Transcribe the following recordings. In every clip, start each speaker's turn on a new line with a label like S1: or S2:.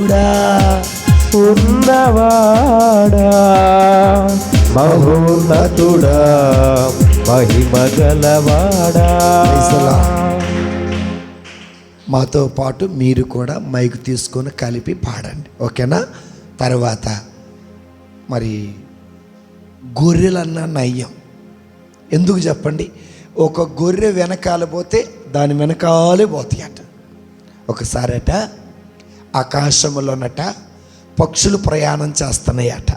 S1: ఉన్నతుడా
S2: ఉన్నవాడా మహోన్నతుడా మహిమగలవాడా.
S1: మాతో పాటు మీరు కూడా మైకు తీసుకొని కలిపి పాడండి, ఓకేనా? తర్వాత మరి గొర్రెలన్నా నయ్యం. ఎందుకు చెప్పండి? ఒక గొర్రె వెనకాల పోతే దాని వెనకాలే పోతాయట. ఒకసారట ఆకాశంలోనట పక్షులు ప్రయాణం చేస్తున్నాయట.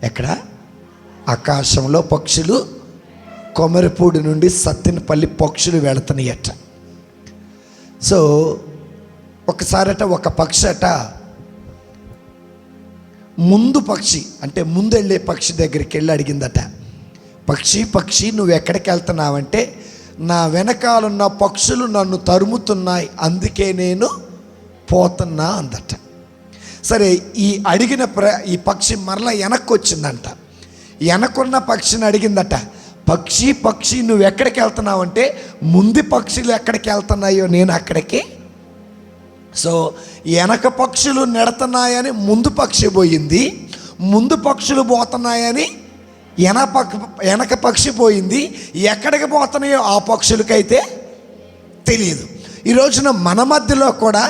S1: ఎక్కడ? ఆకాశంలో పక్షులు, కొమరపూడి నుండి సత్తెనపల్లి పక్షులు వెళుతున్నాయట. సో ఒకసారట ఒక పక్షి అట ముందు పక్షి అంటే ముందు వెళ్ళే పక్షి దగ్గరికి వెళ్ళి అడిగిందట, పక్షి నువ్వు ఎక్కడికి వెళ్తున్నావంటే, నా వెనకాలన్న పక్షులు నన్ను తరుముతున్నాయి, అందుకే నేను పోతున్నా అందట. సరే, ఈ అడిగిన ఈ పక్షి మరలా వెనక్కి వచ్చిందంట. వెనకున్న పక్షిని అడిగిందట, పక్షి నువ్వు ఎక్కడికి వెళ్తున్నావంటే, ముందు పక్షులు ఎక్కడికి వెళ్తున్నాయో నేను అక్కడికి. సో వెనక పక్షులు నెడుతున్నాయని ముందు పక్షి పోయింది, ముందు పక్షులు పోతున్నాయని వెనక పక్షి పోయింది. ఎక్కడికి పోతున్నాయో ఆ పక్షులకైతే తెలియదు. ఈ రోజున మన మధ్యలో కూడా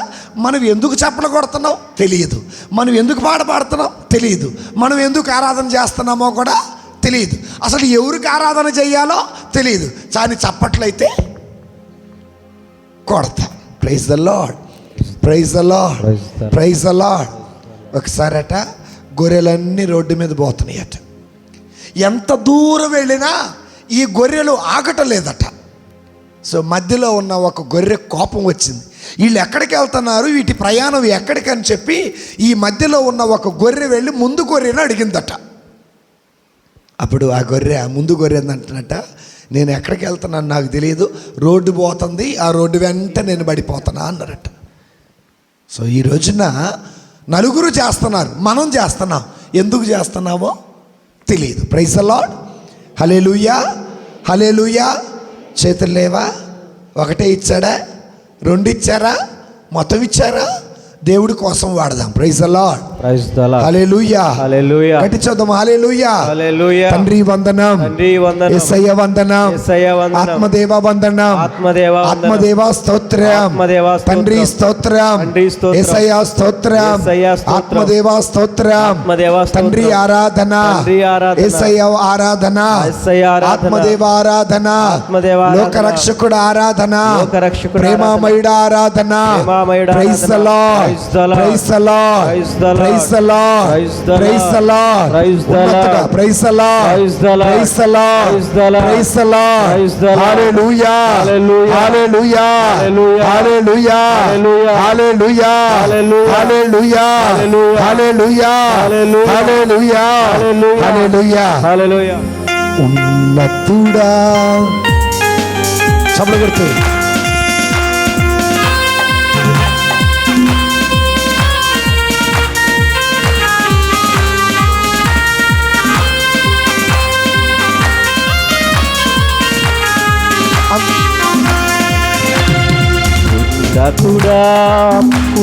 S1: మనం ఎందుకు చప్పలు కొడుతున్నాం తెలియదు, మనం ఎందుకు పాట పాడుతున్నాం తెలియదు, మనం ఎందుకు ఆరాధన చేస్తున్నామో కూడా తెలియదు, అసలు ఎవరికి ఆరాధన చేయాలో తెలియదు. కానీ చప్పట్లయితే కొడతాం. Praise the lord, praise the lord, praise the lord. ఒకసారట గొర్రెలన్నీ రోడ్డు మీద పోతున్నాయట. ఎంత దూరం వెళ్ళినా ఈ గొర్రెలు ఆగటం లేదట. సో మధ్యలో ఉన్న ఒక గొర్రె కోపం వచ్చింది, వీళ్ళు ఎక్కడికి వెళ్తున్నారు, వీటి ప్రయాణం ఎక్కడికని చెప్పి ఈ మధ్యలో ఉన్న ఒక గొర్రె వెళ్ళి ముందు గొర్రెను అడిగిందట. అప్పుడు ఆ ముందు గొర్రె ఏందంటున్నట్ట, నేను ఎక్కడికి వెళ్తున్నాను నాకు తెలియదు, రోడ్డు పోతుంది, ఆ రోడ్డు వెంట నేను పడిపోతున్నా అన్నారట. సో ఈ రోజున నలుగురు చేస్తున్నారు, మనం చేస్తున్నాం, ఎందుకు చేస్తున్నామో తెలియదు. ప్రైజ్ ద లార్డ్, హల్లెలూయా, హల్లెలూయా. చేతులు లేవా? ఒకటే ఇచ్చాడా? రెండు ఇచ్చారా? మొత్తం ఇచ్చారా? దేవుడి కోసం వాడదాం. Praise the lord,
S2: praise the lord,
S1: hallelujah,
S2: hallelujah.
S1: గట్టి చదువు, హల్లెలూయా,
S2: హల్లెలూయా.
S1: తండ్రి వందనం, యేసయ్య వందనం, ఆత్మదేవ వందనం, ఆత్మదేవ స్తోత్రం, తండ్రి స్తోత్రం, యేసయ్య స్తోత్రం, ఆత్మదేవ స్తోత్రం, తండ్రి ఆరాధన, యేసయ్య ఆరాధన, ఆత్మదేవ ఆరాధన, లోకరక్షకుడు ఆరాధన, ప్రేమమయుడు ఆరాధన. Praise the lord, praise the lord, praise the lord, praise the lord, praise the lord, praise the lord, praise the lord. Hallelujah, hallelujah, hallelujah, hallelujah, hallelujah, hallelujah, hallelujah, hallelujah, hallelujah. ఉన్నతుడా చప్పట్లు కొడుతూ
S2: ఉన్నతుడా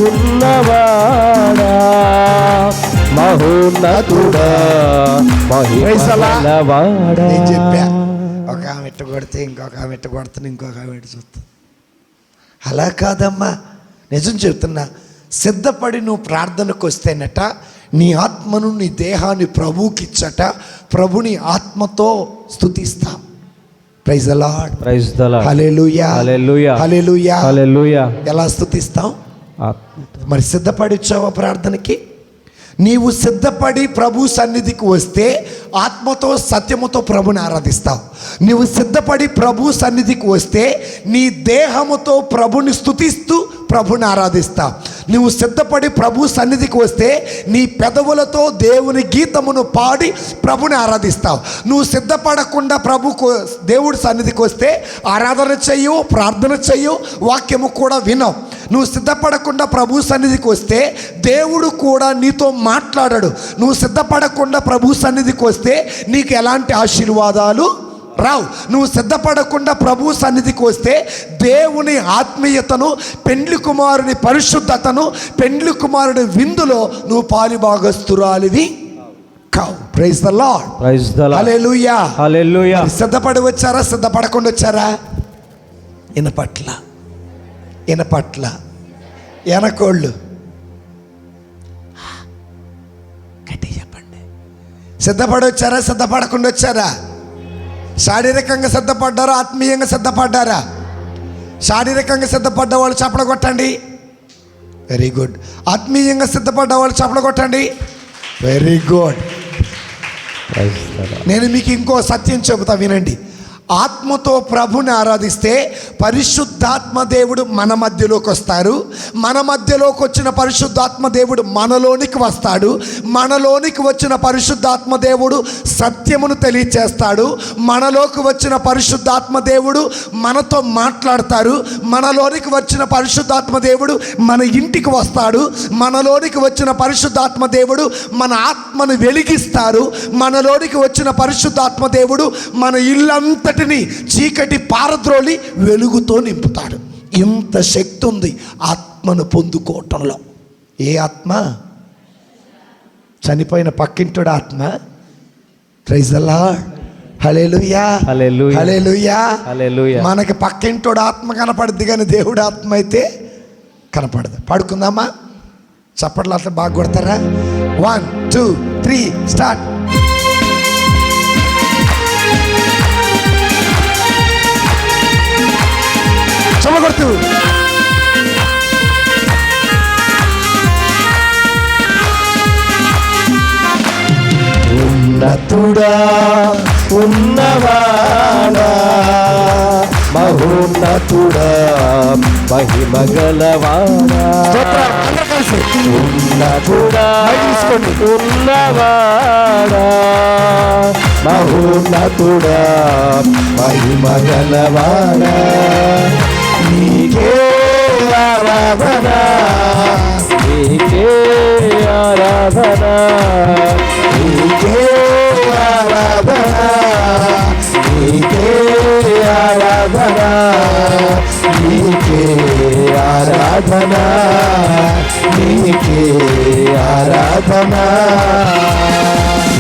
S2: ఉన్నవాడా మహోన్నతుడా మహిమగలవాడా.
S1: నేను చెప్పా, ఒక ఆమె ఇట్ట కొడితే ఇంకొక ఆమె ఇట్ట కొడుతున్నా, ఇంకొక ఆమె ఇట్ట చూస్తా. అలా కాదమ్మా, నిజం చెప్తున్నా. సిద్ధపడి నువ్వు ప్రార్థనకు వస్తేనట నీ ఆత్మను నీ దేహాన్ని ప్రభువుకి ఇచ్చట, ప్రభుని ఆత్మతో స్తుతిస్తా. Praise the lord,
S2: praise the lord,
S1: hallelujah,
S2: hallelujah,
S1: hallelujah,
S2: hallelujah.
S1: ఎలా స్తుతిస్తాం? మరి సిద్ధపడి వచ్చావా ప్రార్థనకి? నీవు సిద్ధపడి ప్రభు సన్నిధికి వస్తే ఆత్మతో సత్యముతో ప్రభుని ఆరాధిస్తావు. నీవు సిద్ధపడి ప్రభు సన్నిధికి వస్తే నీ దేహముతో ప్రభుని స్తుతిస్తూ ప్రభుని ఆరాధిస్తావు. నువ్వు సిద్ధపడి ప్రభు సన్నిధికి వస్తే నీ పెదవులతో దేవుని గీతమును పాడి ప్రభుని ఆరాధిస్తావు. నువ్వు సిద్ధపడకుండా దేవుడి సన్నిధికి వస్తే ఆరాధన చెయ్యవు, ప్రార్థన చెయ్యవు, వాక్యము కూడా వినవు. నువ్వు సిద్ధపడకుండా ప్రభు సన్నిధికి వస్తే దేవుడు కూడా నీతో మాట్లాడాడు. నువ్వు సిద్ధపడకుండా ప్రభు సన్నిధికి వస్తే నీకు ఎలాంటి ఆశీర్వాదాలు రావు. నువ్వు సిద్ధపడకుండా ప్రభు సన్నిధికి వస్తే దేవుని ఆత్మీయతను, పెండ్లి కుమారుని పరిశుద్ధతను, పెండ్లి కుమారుని విందులో నువ్వు పాలుభాగస్తురాలివి కావు. Praise the lord.
S2: Praise the lord.
S1: Hallelujah.
S2: Hallelujah.
S1: సిద్ధపడి వచ్చారా, సిద్ధపడకుండా వచ్చారా? ఇనపట్ల ఎనకోళ్ళు గట్టి చెప్పండి. సిద్ధపడి వచ్చారా, సిద్ధపడకుండా వచ్చారా? శారీరకంగా సిద్ధపడ్డారా, ఆత్మీయంగా సిద్ధపడ్డారా? శారీరకంగా సిద్ధపడ్డ వాళ్ళు చప్పడ కొట్టండి. Very good. ఆత్మీయంగా సిద్ధపడ్డ వాళ్ళు చప్పడ కొట్టండి. Very good. నేను మీకు ఇంకో సత్యం చెబుతా, వినండి. ఆత్మతో ప్రభుని ఆరాధిస్తే పరిశుద్ధాత్మ దేవుడు మన మధ్యలోకి వస్తారు. మన మధ్యలోకి వచ్చిన పరిశుద్ధాత్మ దేవుడు మనలోనికి వస్తాడు. మనలోనికి వచ్చిన పరిశుద్ధాత్మ దేవుడు సత్యమును తెలియచేస్తాడు. మనలోకి వచ్చిన పరిశుద్ధాత్మ దేవుడు మనతో మాట్లాడతారు. మనలోనికి వచ్చిన పరిశుద్ధాత్మ దేవుడు మన ఇంటికి వస్తాడు. మనలోనికి వచ్చిన పరిశుద్ధాత్మ దేవుడు మన ఆత్మను వెలిగిస్తారు. మనలోనికి వచ్చిన పరిశుద్ధాత్మ దేవుడు మన ఇల్లంతటి చీకటి పారద్రోలి వెలుగుతో నింపుతాడు. ఇంత శక్తి ఉంది ఆత్మను పొందుకోవటంలో. ఏ ఆత్మ? చనిపోయిన పక్కింటుడు ఆత్మ. Praise the lord. Hallelujah.
S2: Hallelujah.
S1: Hallelujah.
S2: Hallelujah.
S1: మనకి పక్కింటుడు ఆత్మ కనపడుద్ది కానీ దేవుడు ఆత్మ అయితే కనపడదు. పడుకుందామా? చప్పట్లు అట్లా బాగా కొడతారా? 1 2 3 స్టార్ట్. కొడుతూ
S2: ఉన్నతుడా, ఉన్నవాడా, మహోన్నతుడా, మహిమగలవాడా. ఉన్నతుడా, ఉన్నవాడా, మహోన్నతుడా, మహిమగలవాడా. నీకే ఆరాధన, నీకే ఆరాధన, నీకే ఆరాధన, నీకే ఆరాధన, నీకే ఆరాధన, నీకే ఆరాధన.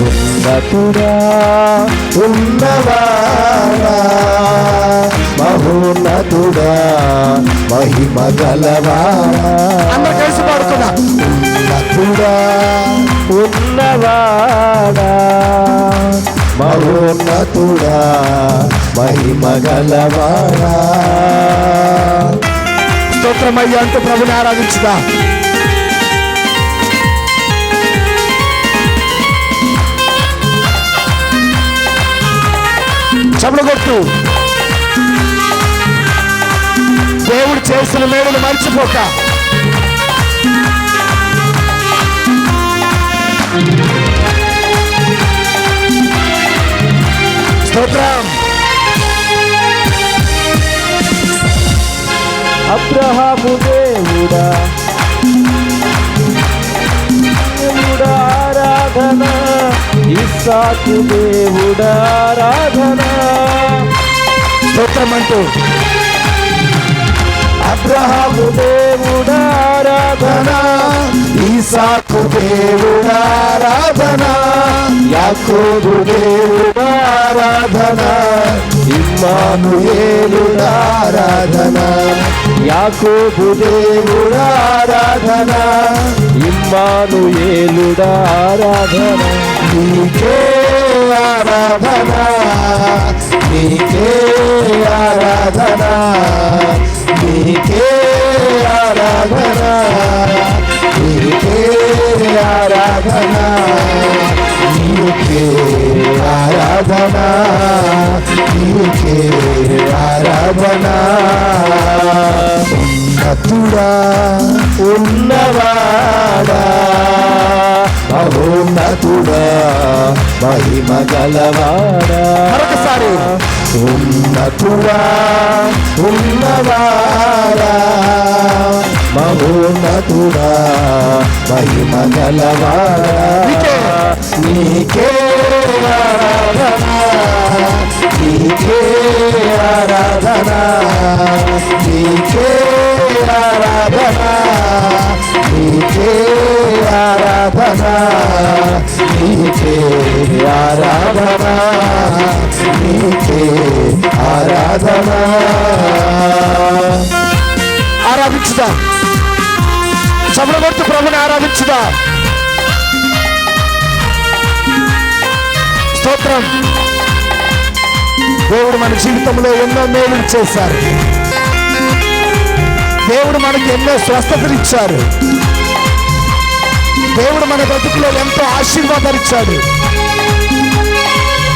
S2: ఉన్నతుడా, ఉన్నవాడా, మహోన్నతుడా, మహిమగలవాడా.
S1: అందరూ కలిసి పాడుతున్నా.
S2: ఉన్నతుడా, ఉన్నవాడా, మహోన్నతుడా, మహిమగలవాడా.
S1: స్తోత్రమయ్యా అంటూ ప్రభుని ఆరాధించుదా. చప్పట్లు కొడుతూ దేవుడు చేసిన మేలును మర్చిపోక. స్తోత్రం.
S2: అబ్రహాము దేవుడా, దేవుడా ఆరాధన, ఇస్సాకు దేవుడా ఆరాధన.
S1: స్తోత్రం అంటూ
S2: అబ్రహాము దేవుడా ఆరాధన,
S1: ఇస్సాకు దేవుడా
S2: ఆరాధన, యాకోబు దేవుడా ఆరాధన, ఇమ్మానుయేలుడా ఆరాధన, యాకోబు దేవుడా ఆరాధన, ఇమ్మానుయేలుడా ఆరాధన.
S1: నీకే ఆరాధన, నీకే ఆరాధన, నీకే ఆరాధన, నీకే ఆరాధన, నీకే ఆరాధన, నీకే ఆరాధన. ఉన్నతుడా,
S2: ఉన్నవాడా, మహోన్నతుడా, మహిమగలవాడా.
S1: మరొకసారి.
S2: ఉన్నతుడా, ఉన్నవాడా, మహోన్నతుడా, మహిమగలవాడా.
S1: నీకే
S2: ఆరాధన,
S1: నీకే ఆరాధన, నీకే ఆరాధన, నీకే ఆరాధన, నీకే ఆరాధన, నీకే ఆరాధన. ఆరాధించుదా, చమలగొట్టు ప్రభుని ఆరాధించుదా. స్తోత్రం. దేవుడు మన జీవితంలో ఎన్నో మేలు చేశారు. దేవుడు మనకి ఎన్నో స్వస్థతలు ఇచ్చారు. దేవుడు మన బ్రతుకులో ఎంతో ఆశీర్వాదాలు ఇచ్చాడు.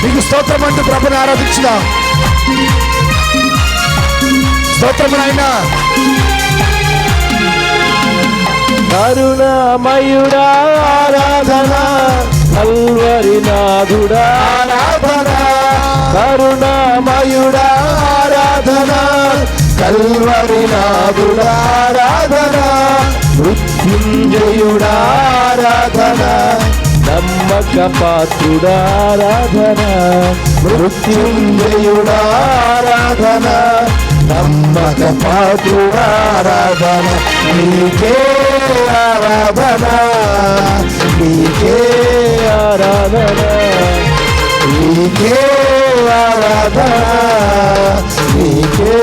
S1: నీకు స్తోత్రం అంటూ ప్రభుని ఆరాధించుదా. స్తోత్రం నాయనా.
S2: కరుణామయుడా ఆరాధన, కల్వరి నాథుడా ఆరాధన, కరుణామయుడా ఆరాధన, కల్వరి నాథుడా ఆరాధన, మృత్యుంజయుడా ఆరాధన, నమ్మక పాత్రుడా ఆరాధన, మృత్యుంజయుడా ఆరాధన, నమ్మక పాత్రుడా ఆరాధన. నీకే ఆరాధన, నీకే ఆరాధన, నీకే ఆరాధన, నీకే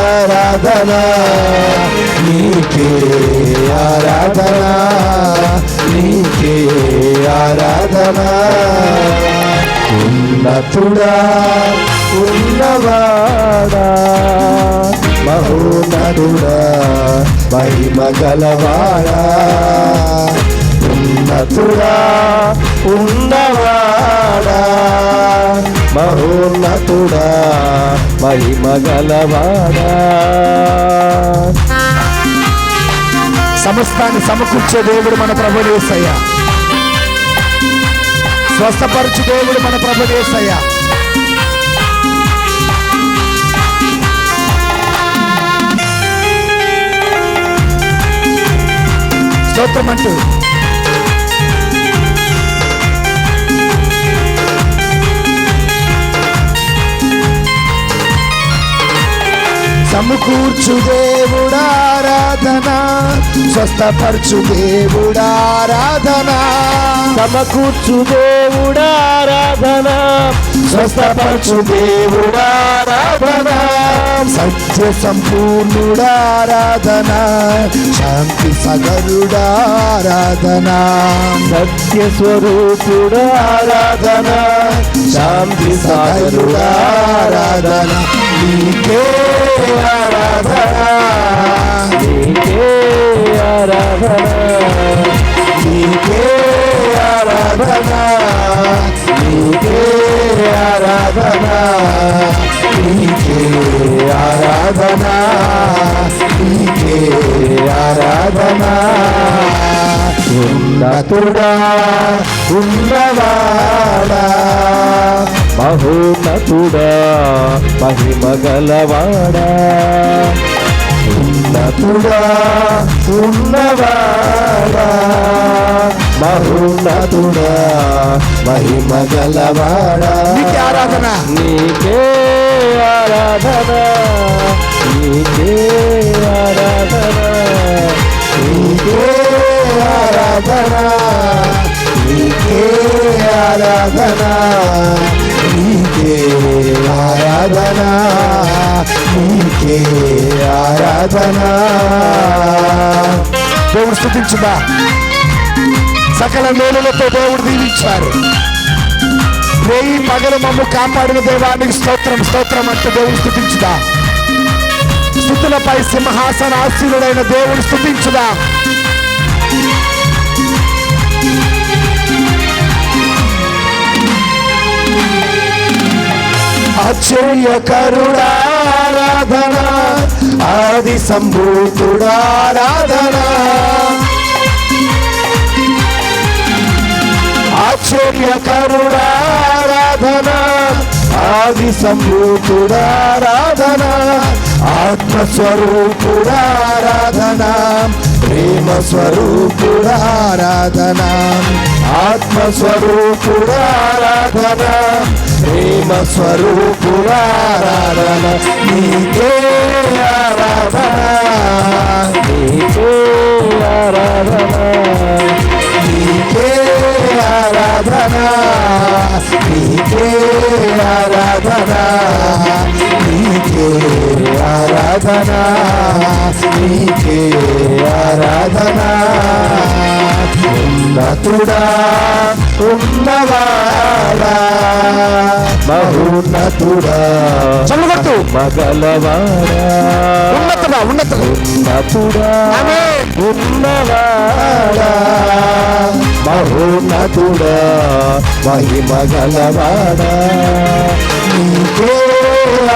S2: ఆరాధన, నీకే ఆరాధన, నీకే ఆరాధన. ఉన్నతుడా ఉన్నవాడా మహోన్నతుడా మహిమ గలవాడా, ఉన్నతుడా ఉన్నవాడా మహోన్నతుడా మహిమ గలవాడా.
S1: సమస్తాన్ని సమకూర్చే దేవుడు మన ప్రభువు యేసయ్య. స్వస్థపరచు దేవుడు మన ప్రభువు యేసయ్య. స్తోత్రం అంటూ సమకూర్చు దేవుడారాధన, స్వస్థపరచు దేవుడారాధన,
S2: సమకూర్చు దేవుడారాధన,
S1: స్వస్థపరచు దేవుడారాధన, సత్య సంపూర్ణుడారాధన, శాంతి సగరుడారాధన,
S2: సత్య స్వరూపుడారాధన,
S1: శాంతి సగరుడారాధన. నీకే ఆరాధన,
S2: నీకే ఆరాధన,
S1: నీకే ఆరాధన, నీకే ఆరాధన, నీకే ఆరాధన, నీకే ఆరాధన. ఉన్నతుడా ఉన్నవాడా
S2: మహోన్నతుడా మహిమ గలవాడా,
S1: ఉన్నతుడా ఉన్నవాడా మహోన్నతుడా మహిమ గలవాడా. నీకే ఆరాధన,
S2: నీకే ఆరాధన, నీకే ఆరాధన,
S1: నీకే ఆరాధన, నీకే ఆరాధన, నీకే ఆరాధన, నీకే ఆరాధన. దేవుడు స్తుతించుదా. సకల మేలులతో దేవుడు దీవించారు. రేయి పగలు మమ్ము కాపాడిన దేవానికి స్తోత్రం స్తోత్రం అంటే దేవుడు స్తుతించుదా. స్తుతులపై సింహాసన ఆసీనుడైన దేవుడు స్తుతించుదా. ఆశ్చర్యకరుడారాధన, ఆది సంభూతుడారాధన, ఆశ్చర్యకరుడారాధన, ఆది సంభూతుడారాధన, ఆత్మస్వరూపుడారాధన, ప్రేమ స్వరూపుడారాధన, ఆత్మస్వరూపుడారాధన, ప్రేమ స్వరూపురారాధన నీకే ఆరాధన
S2: నీకే ఆరాధన
S1: నీకే ఆరాధన నీకే ఆరాధన నీకే ఆరాధన నీకే ఆరాధన ఉన్నతుడా ఉన్నవాడా మహోన్నతుడా
S2: చల్లగొట్టు మగలవాడా
S1: ఉన్నతుడా ఉన్నతుడా
S2: ఉన్నతుడా ఉన్నవాడా
S1: మహోన్నతుడా మహిమగలవాడా నీకే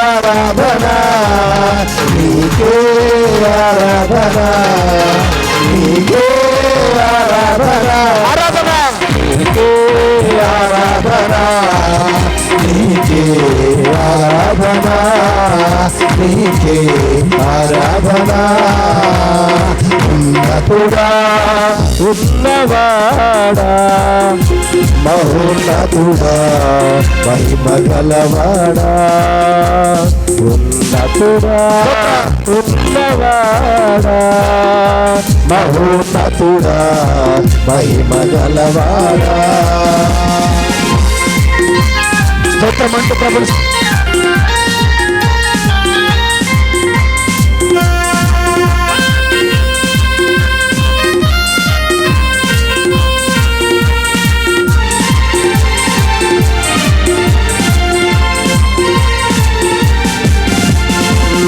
S1: ఆరాధన నీకే ఆరాధన నీకే ఆరాధన ఆరాధన నీకే ఆరాధన నీకే ఆరాధన నీకే ఆరాధన ఉన్నతుడా
S2: ఉన్నవాడా
S1: మహోన్నతుడా మహిమగలవాడా
S2: ఉన్నతుడా ఉన్నవాడా
S1: మహోన్నతుడా మహిమగలవాడా స్తోత్రమంటూ ప్రభుని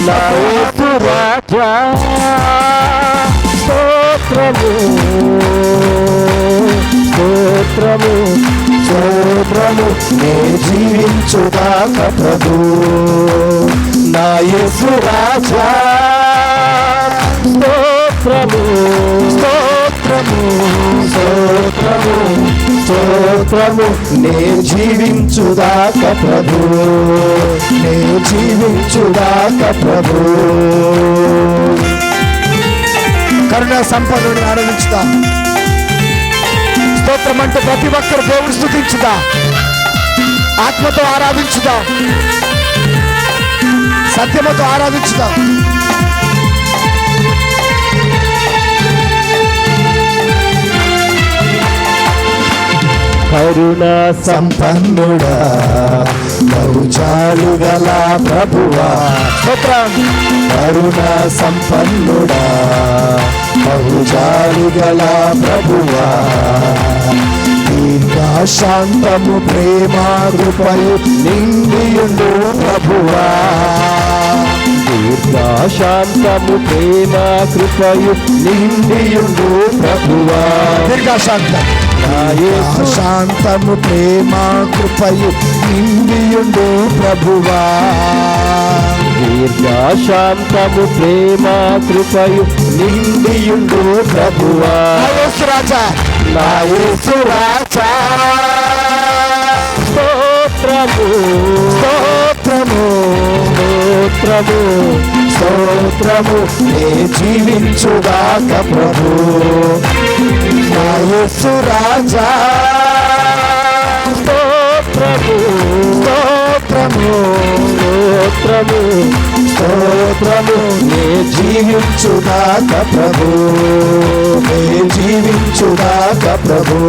S2: నా యేసు రాజా స్తోత్రము స్తోత్రము
S1: స్తోత్రము నే జీవించుగాక ప్రభు నా యేసు రాజా
S2: స్తోత్రము
S1: స్తోత్రము స్తోత్రము స్తోత్రము నే జీవించుదాక ప్రభు నే జీవించుదాక ప్రభు కరుణా సంపన్నుడిని ఆరాధించుదా స్తోత్రం అంటే ప్రతి ఒక్కరు దేవుని స్తుతించుదా ఆత్మతో ఆరాధించుదా సత్యముతో ఆరాధించుదా
S2: కరుణా
S1: సంపన్నుడా బహుచాలు గల ప్రభువా కరుణా సంపన్నుడా బహుచాలు గల ప్రభువా దీర్ఘశాంతము ప్రేమా కృపయు నిండియుండు ప్రభువా
S2: దీర్ఘశాంతము ప్రేమ కృపయు
S1: నిండియుండు ప్రభువా దీర్ఘశాంతం
S2: నా యేసు
S1: శాంతము ప్రేమ కృపయు నిండియుండు ప్రభువా
S2: దీర్ఘశాంతము ప్రేమ కృపయు
S1: నిండియుండు ప్రభువా నా యేసు రాజా నా యేసు రాజా
S2: స్తోత్రము
S1: స్తోత్రము
S2: స్తోత్రము
S1: స్తోత్రము నే జీవించుగాక ప్రభు నా యేసు రాజా
S2: స్తోత్రము
S1: స్తోత్రము
S2: స్తోత్రము
S1: స్తోత్రము నే జీవించుగాక ప్రభు నే జీవించుగాక ప్రభు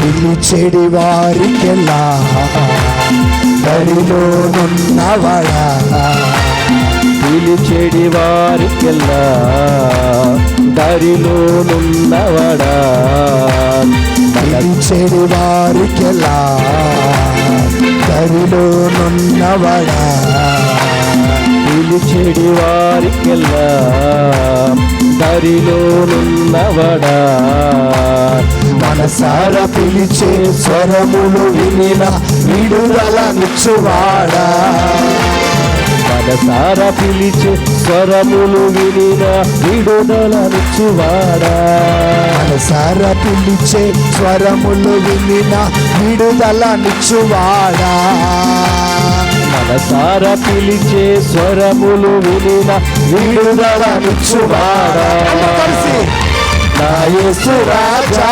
S1: పిలిచెడి వారికెల్లా దరిలోనున్నవాడా
S2: పిలిచెడి వారికెల్లా దరిలోనున్నవాడా
S1: పిలిచెడి వారికెల్లా దరిలోనున్నవాడా
S2: పిలిచెడి వారికెల్లా దరిలోనున్నవాడా
S1: మనసార పిలిచే స్వరములు వినిన విడుదల నిచ్చువాడా
S2: మనసార మనసారా పిలిచే స్వరములు వినిన విడుదలనిచ్చువాడా.
S1: మనసారా పిలిచే స్వరములు వినిన విడుదలనిచ్చువాడా.
S2: మనసారా పిలిచే స్వరములు వినిన విడుదలనిచ్చువాడా. నా యేసు రాజా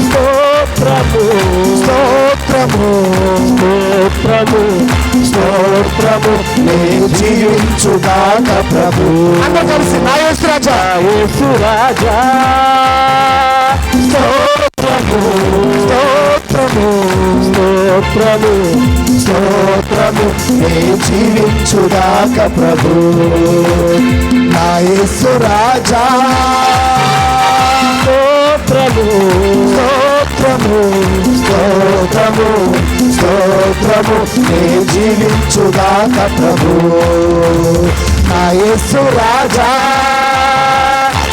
S2: స్తోత్రము
S1: స్తోత్రము
S2: స్తోత్రము స్తోత్రము
S1: నే జీవించుగాక ప్రభు. అందరూ కలిసి నా యేసు రాజా,
S2: నా యేసు రాజా స్తోత్రము
S1: స్తోత్రము
S2: స్తోత్రము
S1: స్తోత్రము నే జీవించుగాక ప్రభు. నా యేసు రాజా
S2: స్తోత్రము
S1: స్తోత్రము స్తోత్రము స్తోత్రము నే జీవించుగాక ప్రభు. నా యేసు రాజా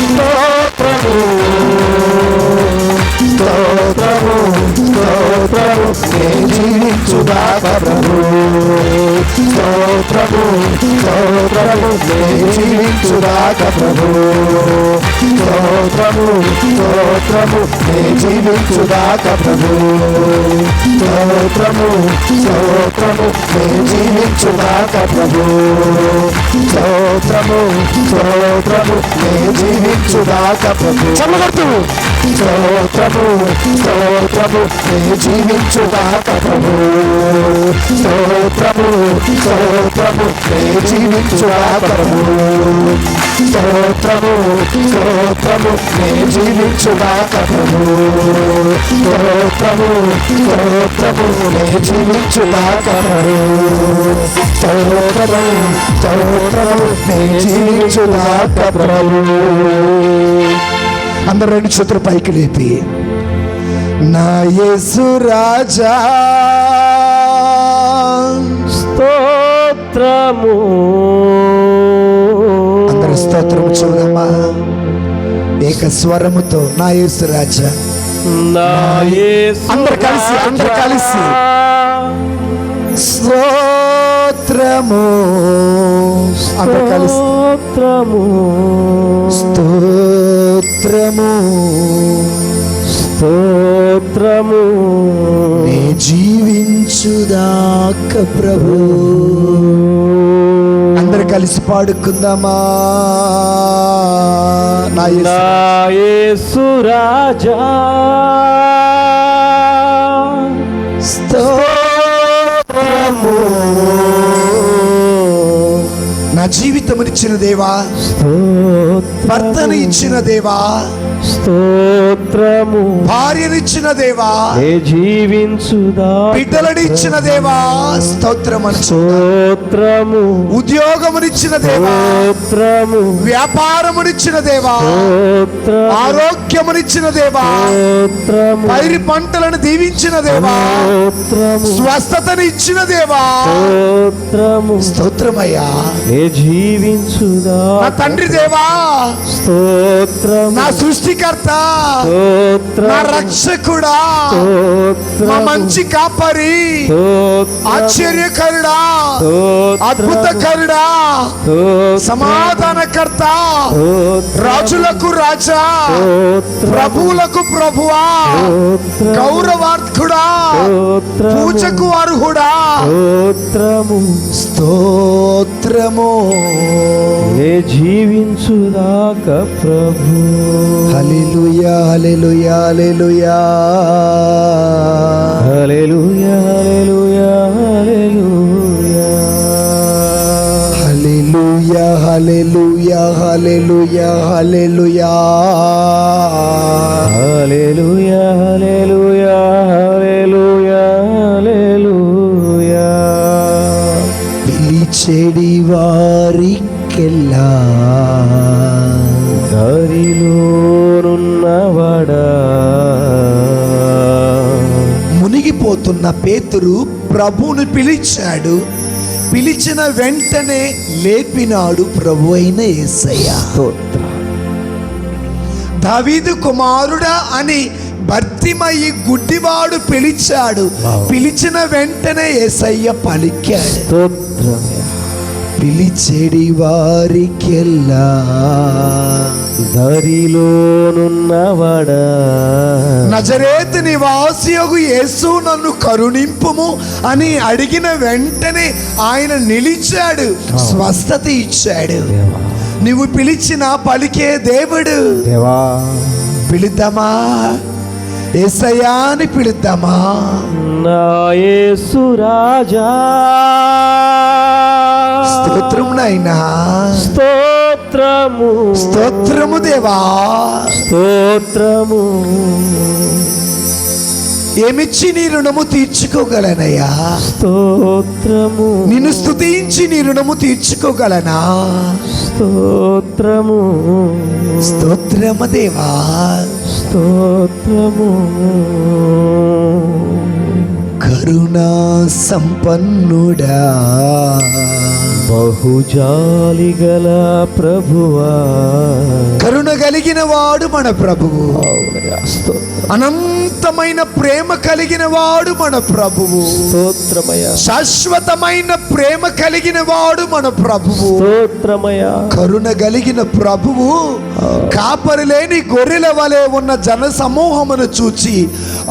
S1: స్తోత్రము స్తోత్రము స్తోత్రము నే జీవించుగాక ప్రభు. స్తోత్రము స్తోత్రము నే జీవించుగాక ప్రభు. స్తోత్రము స్తోత్రము నే జీవించుగాక ప్రభు. స్తోత్రము స్తోత్రము నే జీవించుగాక ప్రభు. స్తోత్రము స్తోత్రము నే జీవించుగాక ప్రభు. చల్లగొట్టు. స్తోత్రము స్తోత్రము నే జీవించుగాక ప్రభు. స్తోత్రము స్తోత్రము నే జీవించుగాక ప్రభు. స్తోత్రము స్తోత్రము నే జీవించుగాక ప్రభు. స్తోత్రము స్తోత్రము నే జీవించుగాక ప్రభు. స్తోత్రము స్తోత్రము నే జీవించుగాక ప్రభు. అందరూ రెండు చేతులు పైకి లేపి నా యేసు రాజా
S2: స్తోత్రము.
S1: అందరూ స్తోత్రము చూడమ్మా ఏక స్వరముతో నా యేసు రాజా.
S2: నా యేసు
S1: అందరూ కలిసి స్తోత్రము. అందరూ కలిసి
S2: స్తోత్రము
S1: స్తోత్రము
S2: స్తోత్రము
S1: నే జీవించుదాక ప్రభు. అందరు కలిసి పాడుకుందామా నా
S2: యేసు రాజా
S1: స్తోత్రము. నా జీవితమునిచ్చిన దేవా, భర్తను ఇచ్చిన దేవా,
S2: స్తోత్రము
S1: భార్యనిచ్చిన దేవా,
S2: జీవించుదా
S1: బిడ్డలనిచ్చిన దేవా స్తోత్రమని.
S2: స్తోత్రము
S1: ఉద్యోగమునిచ్చిన దేవా,
S2: స్తోత్రము
S1: వ్యాపారమునిచ్చిన దేవా, ఆరోగ్యమునిచ్చిన దేవా, పైరి పంటలను దీవించిన దేవా, స్వస్థతను ఇచ్చిన దేవా స్తోత్రమయ్యా.
S2: జీవించుదా
S1: నా తండ్రి దేవా,
S2: స్తోత్రం,
S1: నా సృష్టికర్త, నా రక్షకుడా, మా మంచి కాపరి, ఆశ్చర్యకరుడా, అద్భుతకరుడా, సమాధానకర్త, రాజులకు రాజా, ప్రభువులకు ప్రభువా, గౌరవార్థుడా, పూజకు అర్హుడా స్తోత్రము.
S2: జీవించుదాక ప్రభు.
S1: హల్లెలూయా hallelujah hallelujah
S2: hallelujah hallelujah
S1: hallelujah hallelujah hallelujah hallelujah
S2: hallelujah hallelujah hallelujah హల్లెలూయా.
S1: పిలిచెడి వారికెల్లా
S2: దారిలోనున్నవాడా.
S1: మునిగిపోతున్న పేతురు ప్రభువుని పిలిచాడు. పిలిచిన వెంటనే లేపినాడు ప్రభు అయిన యేసయ్య. దావీదు కుమారుడా అని భర్తిమయి గుడ్డివాడు పిలిచాడు, పిలిచిన వెంటనే యేసయ్య పలికాడు.
S2: స్తోత్రమయ్యా.
S1: పిలిచెడి వారికెల్లా
S2: దరిలోనున్నవాడా,
S1: నజరేతు నివాసియగు యేసు నన్ను కరుణింపుము అని అడిగిన వెంటనే ఆయన నిలిచాడు, స్వస్థత ఇచ్చాడు.
S2: దేవా,
S1: నువ్వు పిలిచిన పలికే దేవుడు.
S2: దేవా,
S1: పిలుద్దామా? యేసయ్యాని పిలుద్దామా?
S2: నా యేసు రాజా,
S1: స్తోత్రం నాయనా,
S2: స్తోత్రము,
S1: స్తోత్రము దేవా,
S2: స్తోత్రము.
S1: ఏమిచ్చి నీ రుణము తీర్చుకోగలనయ్యా?
S2: స్తోత్రము,
S1: నిన్ను స్తుతించి నీ రుణము తీర్చుకోగలనా?
S2: స్తోత్రము,
S1: స్తోత్రము దేవా,
S2: స్తోత్రము.
S1: కరుణా సంపన్నుడా,
S2: బహుజాలి గల ప్రభువా,
S1: కరుణ కలిగిన వాడు మన ప్రభువు.
S2: అవునయ్యా, స్తోత్రం,
S1: అనంతమైన ప్రేమ కలిగిన వాడు మన ప్రభువు.
S2: స్తోత్రమయ్యా,
S1: శాశ్వతమైన ప్రేమ కలిగిన వాడు మన ప్రభువు.
S2: స్తోత్రమయ్యా.
S1: కరుణ కలిగిన ప్రభువు కాపరి లేని గొర్రెల వలె ఉన్న జన సమూహమును చూచి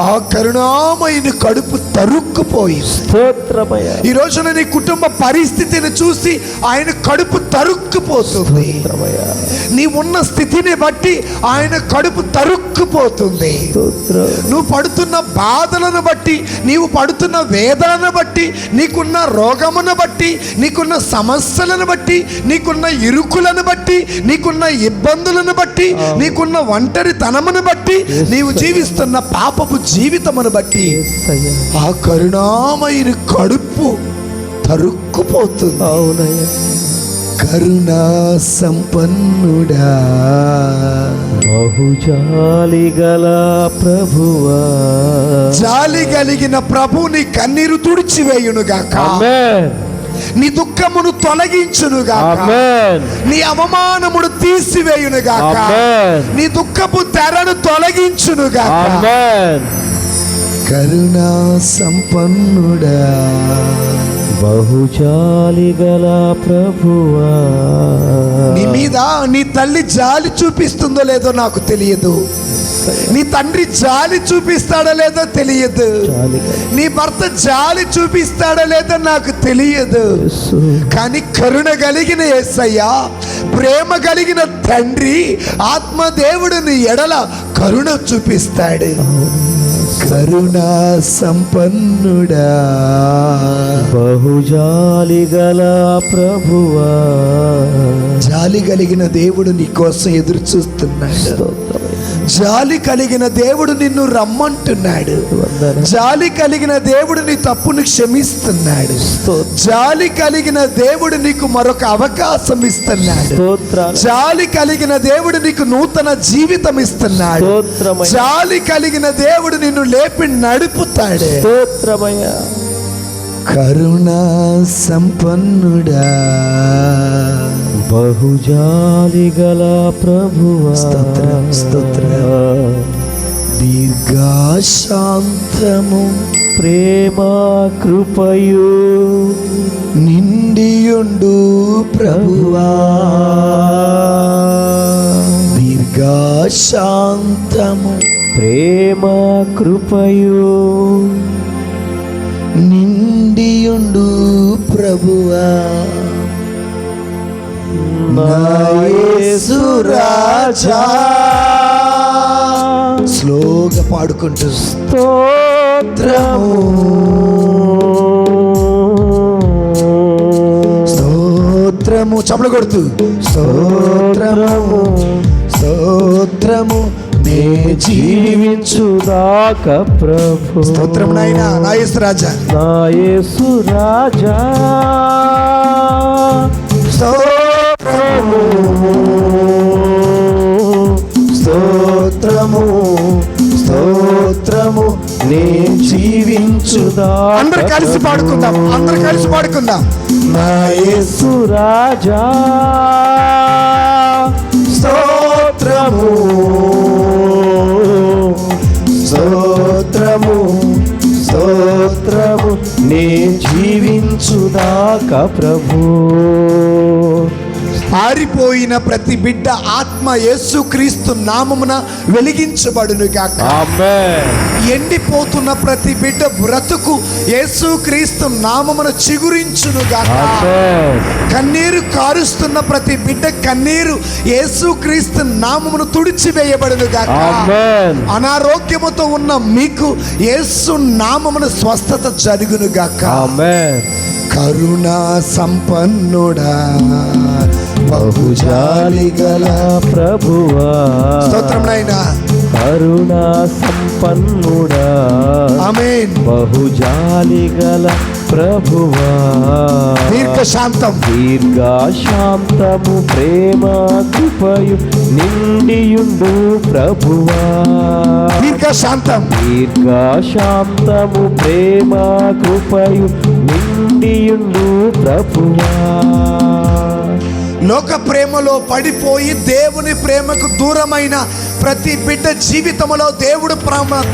S1: ఆ కరుణామయుని కడుపు తరుక్కుపోయింది.
S2: స్తోత్రమయ్యా.
S1: ఈ రోజున నీ కుటుంబ పరిస్థితిని చూసి ఆయన కడుపు తరుక్కుపోతుంది.
S2: స్తోత్రమయ్యా.
S1: నీ ఉన్న స్థితిని బట్టి ఆయన కడుపు తరుక్కుపోతుంది.
S2: స్తోత్రం,
S1: నువ్వు పడుతున్న బాధలను బట్టి, నీవు పడుతున్న వేదనను బట్టి, నీకున్న రోగమును బట్టి, నీకున్న సమస్యలను బట్టి, నీకున్న ఇరుకులను బట్టి, నీకున్న ఇబ్బందులను బట్టి, నీకున్న ఒంటరితనమును బట్టి, నీవు జీవిస్తున్న పాపపు జీవితమును బట్టి
S2: యేసయ్యా.
S1: ఆ కరుణామయుని కడుపు తరుక్కుపోతుంది.
S2: అవునయ్యా.
S1: కరుణా సంపన్నుడా,
S2: బహుజాలి గల ప్రభువా,
S1: జాలి కలిగిన ప్రభు నీ కన్నీరు తుడిచివేయునుగాక,
S2: ఆమేన్,
S1: నీ దుఃఖమును తొలగించునుగాక,
S2: ఆమేన్,
S1: నీ అవమానమును తీసివేయునుగాక,
S2: ఆమేన్,
S1: నీ దుఃఖపు తెరను తొలగించునుగాక.
S2: ఆమేన్.
S1: కరుణా సంపన్నుడా,
S2: బహుజాలి గల ప్రభువా,
S1: నీ మీద నీ తల్లి జాలి చూపిస్తుందో లేదో నాకు తెలియదు, నీ తండ్రి జాలి చూపిస్తాడో లేదో తెలియదు,
S2: జాలి గల
S1: నీ భర్త జాలి చూపిస్తాడో లేదో నాకు తెలియదు.
S2: యేసు,
S1: కానీ కరుణ కలిగిన యేసయ్య, ప్రేమ కలిగిన తండ్రి, ఆత్మదేవుడు నీ ఎడల కరుణ చూపిస్తాడు. కరుణా సంపన్నుడా,
S2: బహుజాలి గల ప్రభువా,
S1: జాలి కలిగిన దేవుడు నీ కోసం ఎదురు చూస్తున్నాడు.
S2: స్తోత్రమయ్యా.
S1: జాలి కలిగిన దేవుడు నిన్ను రమ్మంటున్నాడు.
S2: వందనాలు.
S1: జాలి కలిగిన దేవుడు నీ తప్పును క్షమిస్తున్నాడు.
S2: స్తోత్రం,
S1: జాలి కలిగిన దేవుడు నీకు మరొక అవకాశం ఇస్తున్నాడు.
S2: స్తోత్రాలు,
S1: జాలి కలిగిన దేవుడు నీకు నూతన జీవితం ఇస్తున్నాడు.
S2: స్తోత్రమయ్యా.
S1: జాలి కలిగిన దేవుడు నిన్ను లేపి నడుపుతాడు.
S2: స్తోత్రమయ్యా.
S1: కరుణా సంపన్నుడా,
S2: బహుజాలి గల ప్రభువా,
S1: స్తోత్రం, స్తోత్రం. దీర్ఘశాంతము
S2: ప్రేమ కృపయు
S1: నిండియుండు ప్రభువా, దీర్ఘశాంతము
S2: ప్రేమ కృపయు
S1: నిండియుండు ప్రభువా, నా యేసు రాజా. స్లోగా పాడుకుంటూ
S2: స్తోత్రము,
S1: స్తోత్రము చప్పలు కొడుతూ స్తోత్రము, స్తోత్రము నే
S2: జీవించుదాక ప్రభు.
S1: స్తోత్రం నాయనా, నా యేసు రాజా,
S2: నా యేసు రాజా.
S1: స్తోత్రము, స్తోత్రము, స్తోత్రము నే జీవించుదా. అందరు కలిసి పాడుకుందాం, అందరు కలిసి పాడుకుందాం. నా యేసు
S2: రాజా,
S1: స్తోత్రము,
S2: స్తోత్రము స్తోత్రము నే జీవించుదాకా ప్రభు.
S1: ఆరిపోయిన ప్రతి బిడ్డ ఆత్మ యేసుక్రీస్తు నామమున వెలిగించబడును గాక.
S2: ఆమేన్.
S1: ఎండిపోతున్న ప్రతి బిడ్డ బ్రతుకు యేసుక్రీస్తు నామమున చిగురించును గాక.
S2: ఆమేన్.
S1: కన్నీరు కారుస్తున్న ప్రతి బిడ్డ కన్నీరు యేసుక్రీస్తు నామమున తుడిచివేయబడును గాక.
S2: ఆమేన్.
S1: అనారోగ్యముతో ఉన్న మీకు యేసు నామమున స్వస్థత జరుగును గాక.
S2: ఆమేన్.
S1: కరుణా సంపన్నుడా బహుజాలి గల
S2: ప్రభువా.
S1: స్తోత్రం నాయనా.
S2: కరుణా సంపన్నుడా
S1: ఆమేన్.
S2: బహుజాలి గల ప్రభువా.
S1: దీర్ఘశాంతం
S2: దీర్ఘశాంతము ప్రేమ కృపయు నిండియుండు ప్రభువా.
S1: దీర్ఘశాంతం
S2: దీర్ఘశాంతము ప్రేమ కృపయు నిండియుండు ప్రభువా.
S1: లోక ప్రేమలో పడిపోయి దేవుని ప్రేమకు దూరమైన ప్రతి బిడ్డ జీవితంలో దేవుడు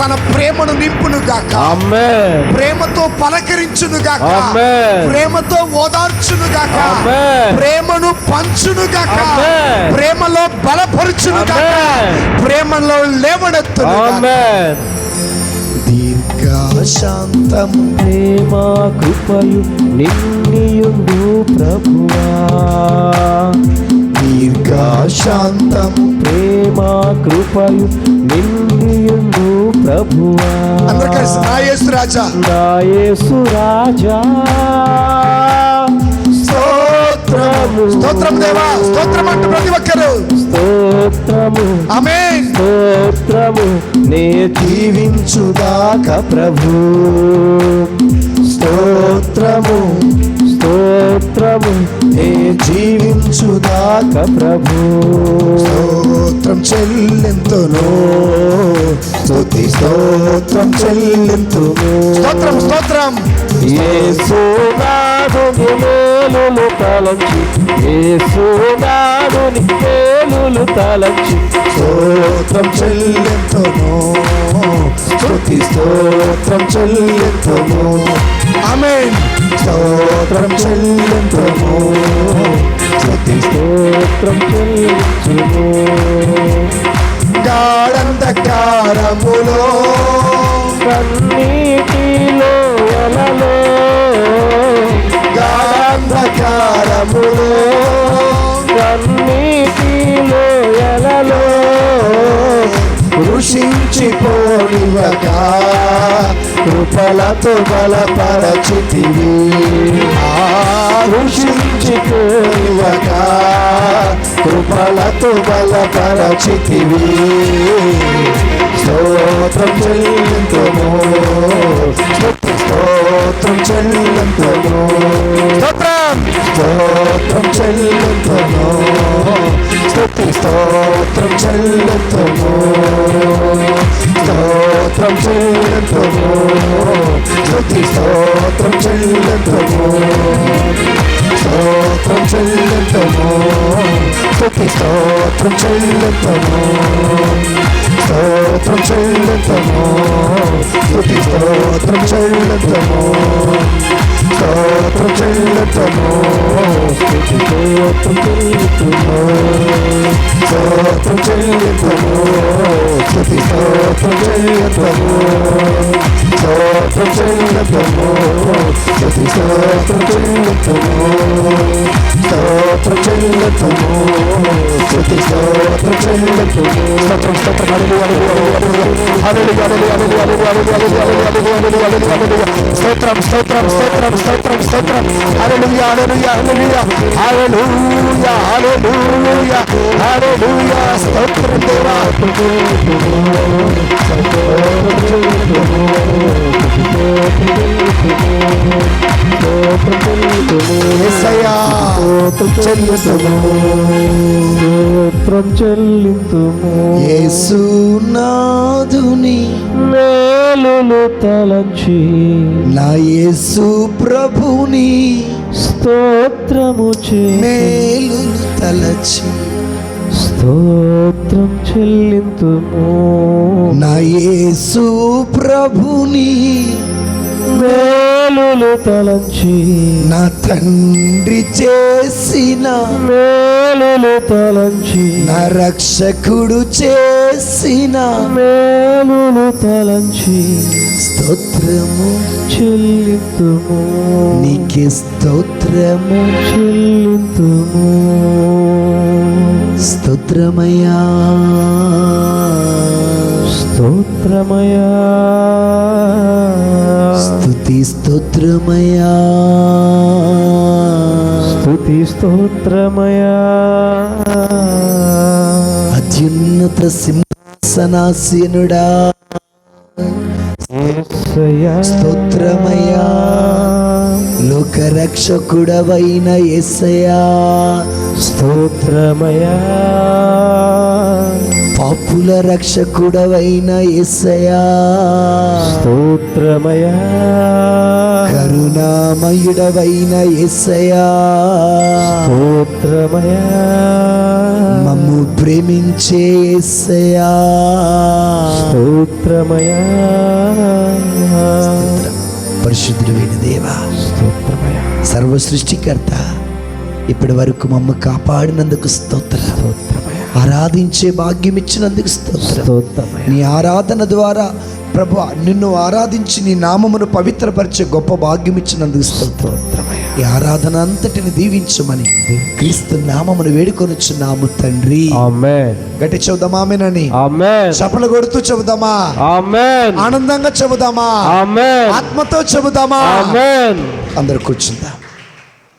S1: తన ప్రేమను నింపును గాక.
S2: ఆమేన్.
S1: ప్రేమతో పలకరించును గాక.
S2: ఆమేన్.
S1: ప్రేమతో ఓదార్చును గాక.
S2: ఆమేన్.
S1: ప్రేమను పంచును గాక.
S2: ఆమేన్.
S1: ప్రేమలో బలపరుచును గాక.
S2: ఆమేన్.
S1: ప్రేమలో లేవనెత్తును గాక.
S2: ఆమేన్.
S1: దీర్ఘశాంతం
S2: ప్రేమ కృపయు నిండియుండు ప్రభువా.
S1: దీర్ఘశాంతం
S2: ప్రేమ కృపయు నిండియుండు ప్రభువా.
S1: అందరూ కలిసి నా యేసు రాజా
S2: నా యేసు రాజా స్తోత్రము
S1: స్తోత్రం దేవా స్తోత్రం అంటూ ప్రతి ఒక్కరు
S2: స్తోత్రము
S1: ఆమేన్.
S2: స్తోత్రము నే జీవించుదాకా ప్రభు. స్తోత్రము స్తోత్రము నే జీవించుదాకా ప్రభు.
S1: స్తోత్రం చెల్లింతును స్తుతి స్తోత్రం చెల్లింతును. స్తోత్రం స్తోత్రం
S2: యేసునాథుని మేలులు తలంచి యేసునాథుని మేలులు తలంచి
S1: స్తోత్రం చెల్లింతును స్తుతి స్తోత్రం చెల్లింతును. ఆమేన్. స్తోత్రం చెల్లింతును స్తుతి
S2: స్తోత్రం చెల్లించుము.
S1: గాఢంధకారములో
S2: కన్నీటిలో ఎలలో
S1: గాఢంధకారములో
S2: కన్నీటిలో ఎలలో
S1: కృషించిపోనివక కృపలతో బలపరచితివి. కృషించిపోనివక కృపలతో బలపరచితివి. స్తోత్రం చెల్లింతుము స్తోత్రం చెల్లింతుము. స్తోత్రం స్తోత్రం చెల్లింతుము స్తుతి స్తోత్రం చెల్లింతుము. స్తోత్రం చెల్లింతుము స్తుతి స్తోత్రం చెల్లింతుము. స్తోత్రం చెల్లింతుము స్తుతి స్తోత్రం చెల్లింతుము. స్తోత్రం చెల్లింతుము స్తుతి స్తోత్రం చెల్లింతుము. స్తోత్రం చెల్లింతుము స్తుతి స్తోత్రం చెల్లింతుము. స్తోత్రం చెల్లింతుము స్తుతి స్తోత్రం చెల్లింతుము. స్తోత్రం చెల్లింతుము స్తుతి స్తోత్రం చెల్లింతుము. స్తోత్రం చెల్లింతుము స్తుతి స్తోత్రం చెల్లింతుము. స్తోత్రం స్తోత్రం హల్లెలూయా హల్లెలూయా హల్లెలూయా హల్లెలూయా హల్లెలూయా. స్తోత్రం స్తోత్రం స్తోత్రం స్తోత్రం స్తోత్రం హల్లెలూయా హల్లెలూయా హల్లెలూయా హల్లెలూయా హల్లెలూయా హల్లెలూయా. స్తోత్రం దేవా యేసయ్యా చెల్లింతుము
S2: స్తోత్రం చెల్లింతుము.
S1: యేసునాథుని
S2: మేలులు తలంచి
S1: నా యేసు ప్రభుని
S2: స్తోత్రము చే
S1: మేలులు తలచి
S2: స్తోత్రం చెల్లింతుము.
S1: నా యేసు ప్రభుని
S2: మేలులు తలంచి
S1: నా తండ్రి చేసిన
S2: మేలులు తలంచి
S1: నా రక్షకుడు చేసిన
S2: మేలులు తలంచి
S1: స్తోత్రము
S2: చెల్లింతుము.
S1: నీకే స్తోత్రము
S2: చెల్లింతుము.
S1: స్తోత్రమయ్యా
S2: స్తోత్రమయా
S1: స్తుతి స్తోత్రమయ్యా
S2: స్తుతి స్తోత్రమయా.
S1: అత్యున్నత సింహాసనాసీనుడా
S2: యేసయ్యా
S1: స్తోత్రమయ్యా లోకరక్షకుడవైన యేసయ్యా
S2: స్తోత్రమయా
S1: పాపుల రక్షకుడవైన యేసయ్యా
S2: స్తోత్రమయా
S1: కరుణామయుడవైన యేసయ్యా
S2: స్తోత్రమయా
S1: మమ్ము ప్రేమించే యేసయ్యా
S2: స్తోత్రమయా
S1: పరిశుద్ధుడైన దేవా
S2: స్తోత్రమయా
S1: సర్వ సృష్టికర్త ఇప్పటి వరకు మమ్మ కాపాడినందుకు స్తోత్రం. ఆరాధించే భాగ్యం ఇచ్చినందుకు స్తోత్రం.
S2: స్తోత్రమయా
S1: నీ ఆరాధన ద్వారా ప్రభు నిన్ను ఆరాధించి నీ నామమును పవిత్రపరిచే గొప్ప భాగ్యం ఇచ్చినందుకు స్తోత్రం.
S2: స్తోత్రమయా.
S1: ఈ ఆరాధన అంతటిని దీవించమని క్రీస్తు నామమును వేడుకొనుచున్నాము తండ్రి.
S2: ఆమేన్.
S1: గట్టి చెబుదామా ఆమేనని?
S2: ఆమేన్.
S1: చప్పలు కొడుతూ చెబుదామా?
S2: ఆమేన్.
S1: ఆనందంగా చెబుదామా?
S2: ఆమేన్.
S1: ఆత్మతో చెబుదామా?
S2: ఆమేన్.
S1: అందరు కూర్చుందాం.